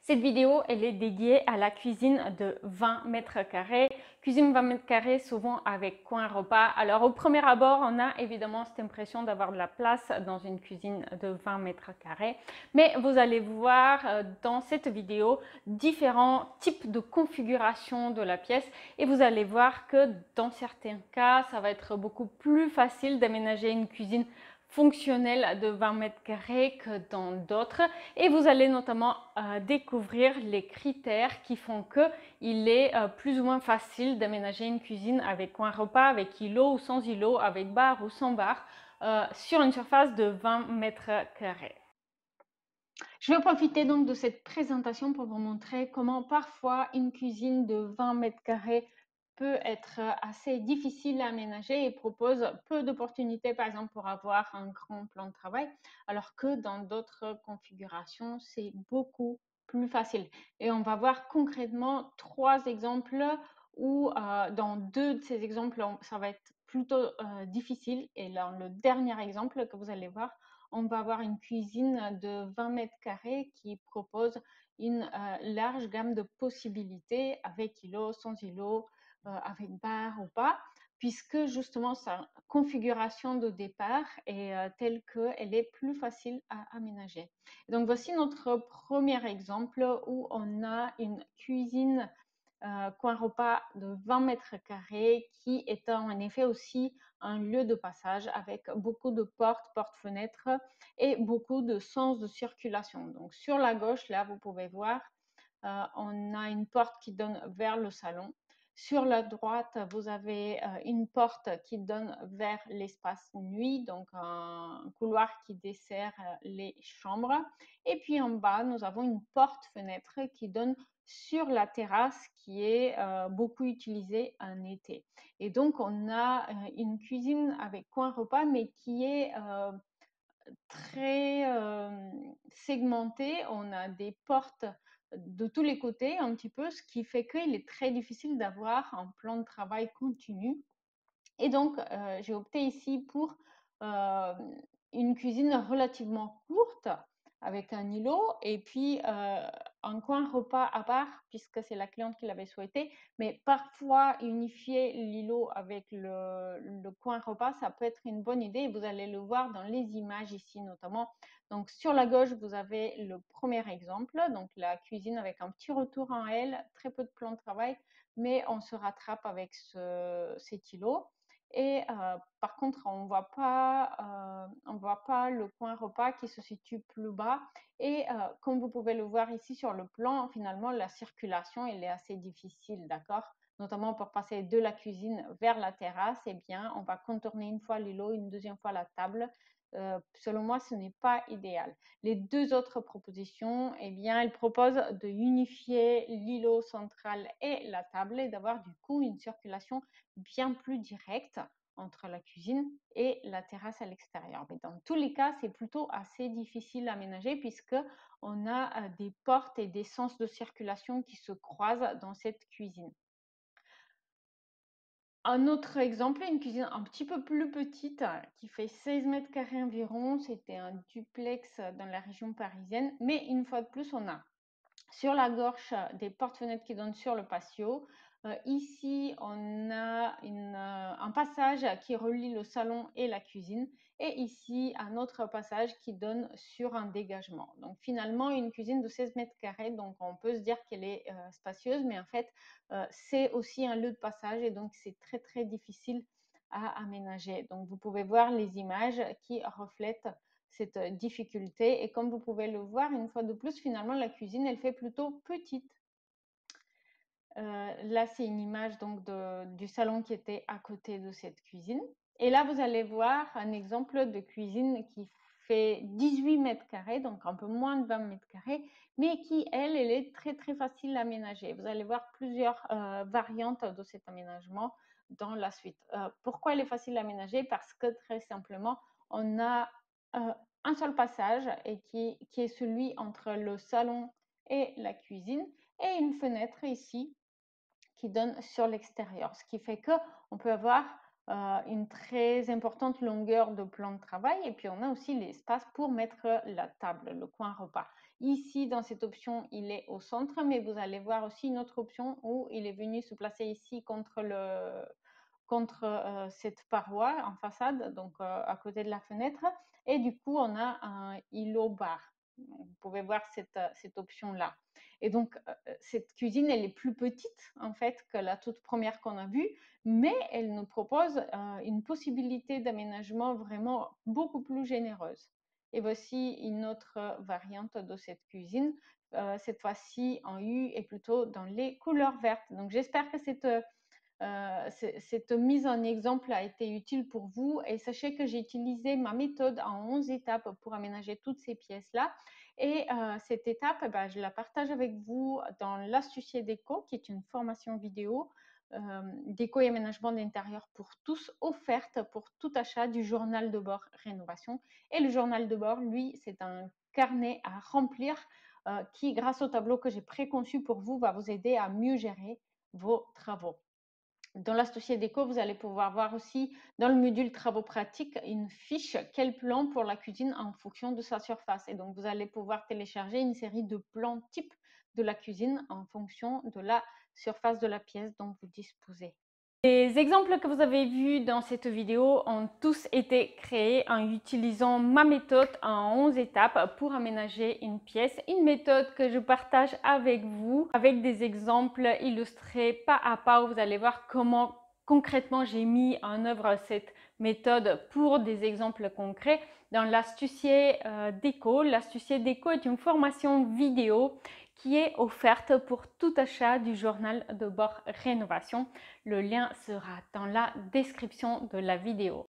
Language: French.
Cette vidéo, elle est dédiée à la cuisine de 20 mètres carrés. Cuisine 20 mètres carrés, souvent avec coin repas. Alors au premier abord, on a évidemment cette impression d'avoir de la place dans une cuisine de 20 mètres carrés. Mais vous allez voir dans cette vidéo différents types de configuration de la pièce. Et vous allez voir que dans certains cas, ça va être beaucoup plus facile d'aménager une cuisine fonctionnelle de 20 mètres carrés que dans d'autres, et vous allez notamment découvrir les critères qui font qu'il est plus ou moins facile d'aménager une cuisine avec coin repas, avec îlot ou sans îlot, avec bar ou sans bar, sur une surface de 20 mètres carrés. Je vais profiter donc de cette présentation pour vous montrer comment parfois une cuisine de 20 mètres carrés peut être assez difficile à aménager et propose peu d'opportunités, par exemple, pour avoir un grand plan de travail, alors que dans d'autres configurations, c'est beaucoup plus facile. Et on va voir concrètement 3 exemples où dans 2 de ces exemples, ça va être plutôt difficile. Et dans le dernier exemple que vous allez voir, on va avoir une cuisine de 20 mètres carrés qui propose une large gamme de possibilités avec îlot, sans îlot, avec bar ou pas, puisque justement sa configuration de départ est telle qu'elle est plus facile à aménager. Donc voici notre premier exemple où on a une cuisine coin repas de 20 mètres carrés qui est en effet aussi un lieu de passage avec beaucoup de portes, portes-fenêtres et beaucoup de sens de circulation. Donc sur la gauche, là, vous pouvez voir, on a une porte qui donne vers le salon. Sur la droite, vous avez une porte qui donne vers l'espace nuit, donc un couloir qui dessert les chambres. Et puis en bas, nous avons une porte-fenêtre qui donne sur la terrasse qui est beaucoup utilisée en été. Et donc, on a une cuisine avec coin repas, mais qui est très segmentée. On a des portes de tous les côtés un petit peu, ce qui fait qu'il est très difficile d'avoir un plan de travail continu. Et donc, j'ai opté ici pour une cuisine relativement courte avec un îlot et puis un coin repas à part, puisque c'est la cliente qui l'avait souhaité. Mais parfois, unifier l'îlot avec le coin repas, ça peut être une bonne idée. Et vous allez le voir dans les images ici notamment. Donc, sur la gauche, vous avez le premier exemple, donc la cuisine avec un petit retour en L, très peu de plan de travail, mais on se rattrape avec cet îlot. Et par contre, on voit pas le coin repas qui se situe plus bas. Et comme vous pouvez le voir ici sur le plan, finalement, la circulation, elle est assez difficile, d'accord? Notamment pour passer de la cuisine vers la terrasse, eh bien, on va contourner une fois l'îlot, une deuxième fois la table. Selon moi, ce n'est pas idéal. Les deux autres propositions, eh bien, elles proposent de unifier l'îlot central et la table et d'avoir du coup une circulation bien plus directe entre la cuisine et la terrasse à l'extérieur. Mais dans tous les cas, c'est plutôt assez difficile à aménager puisque on a des portes et des sens de circulation qui se croisent dans cette cuisine. Un autre exemple, une cuisine un petit peu plus petite qui fait 16 mètres carrés environ. C'était un duplex dans la région parisienne. Mais une fois de plus, on a sur la gauche des portes-fenêtres qui donnent sur le patio. Ici, on a un passage qui relie le salon et la cuisine. Et ici, un autre passage qui donne sur un dégagement. Donc finalement, une cuisine de 16 mètres carrés, donc on peut se dire qu'elle est spacieuse, mais en fait, c'est aussi un lieu de passage et donc c'est très très difficile à aménager. Donc vous pouvez voir les images qui reflètent cette difficulté. Et comme vous pouvez le voir, une fois de plus, finalement, la cuisine, elle fait plutôt petite. Là, c'est une image donc du salon qui était à côté de cette cuisine. Et là, vous allez voir un exemple de cuisine qui fait 18 mètres carrés, donc un peu moins de 20 mètres carrés, mais qui, elle est très, très facile à aménager. Vous allez voir plusieurs variantes de cet aménagement dans la suite. Pourquoi elle est facile à aménager? Parce que très simplement, on a un seul passage et qui est celui entre le salon et la cuisine et une fenêtre ici qui donne sur l'extérieur, ce qui fait qu'on peut avoir une très importante longueur de plan de travail et puis on a aussi l'espace pour mettre la table, le coin repas. ici dans cette option, il est au centre, mais vous allez voir aussi une autre option où il est venu se placer ici contre cette paroi en façade, donc à côté de la fenêtre. Et du coup, on a un îlot bar. Vous pouvez voir cette option-là. Et donc, cette cuisine, elle est plus petite en fait que la toute première qu'on a vue, mais elle nous propose une possibilité d'aménagement vraiment beaucoup plus généreuse. Et voici une autre variante de cette cuisine, cette fois-ci en U et plutôt dans les couleurs vertes. Donc, j'espère que cette mise en exemple a été utile pour vous et sachez que j'ai utilisé ma méthode en 11 étapes pour aménager toutes ces pièces-là. Et cette étape, je la partage avec vous dans l'astucier déco, qui est une formation vidéo déco et aménagement d'intérieur pour tous, offerte pour tout achat du journal de bord rénovation. Et le journal de bord, lui, c'est un carnet à remplir qui, grâce au tableau que j'ai préconçu pour vous, va vous aider à mieux gérer vos travaux. Dans l'astucier déco, vous allez pouvoir voir aussi dans le module travaux pratiques une fiche quel plan pour la cuisine en fonction de sa surface. Et donc, vous allez pouvoir télécharger une série de plans types de la cuisine en fonction de la surface de la pièce dont vous disposez. Les exemples que vous avez vus dans cette vidéo ont tous été créés en utilisant ma méthode en 11 étapes pour aménager une pièce. Une méthode que je partage avec vous avec des exemples illustrés pas à pas où vous allez voir comment concrètement j'ai mis en œuvre cette méthode pour des exemples concrets dans l'astucier déco. L'astucier déco est une formation vidéo qui est offerte pour tout achat du journal de bord rénovation. Le lien sera dans la description de la vidéo.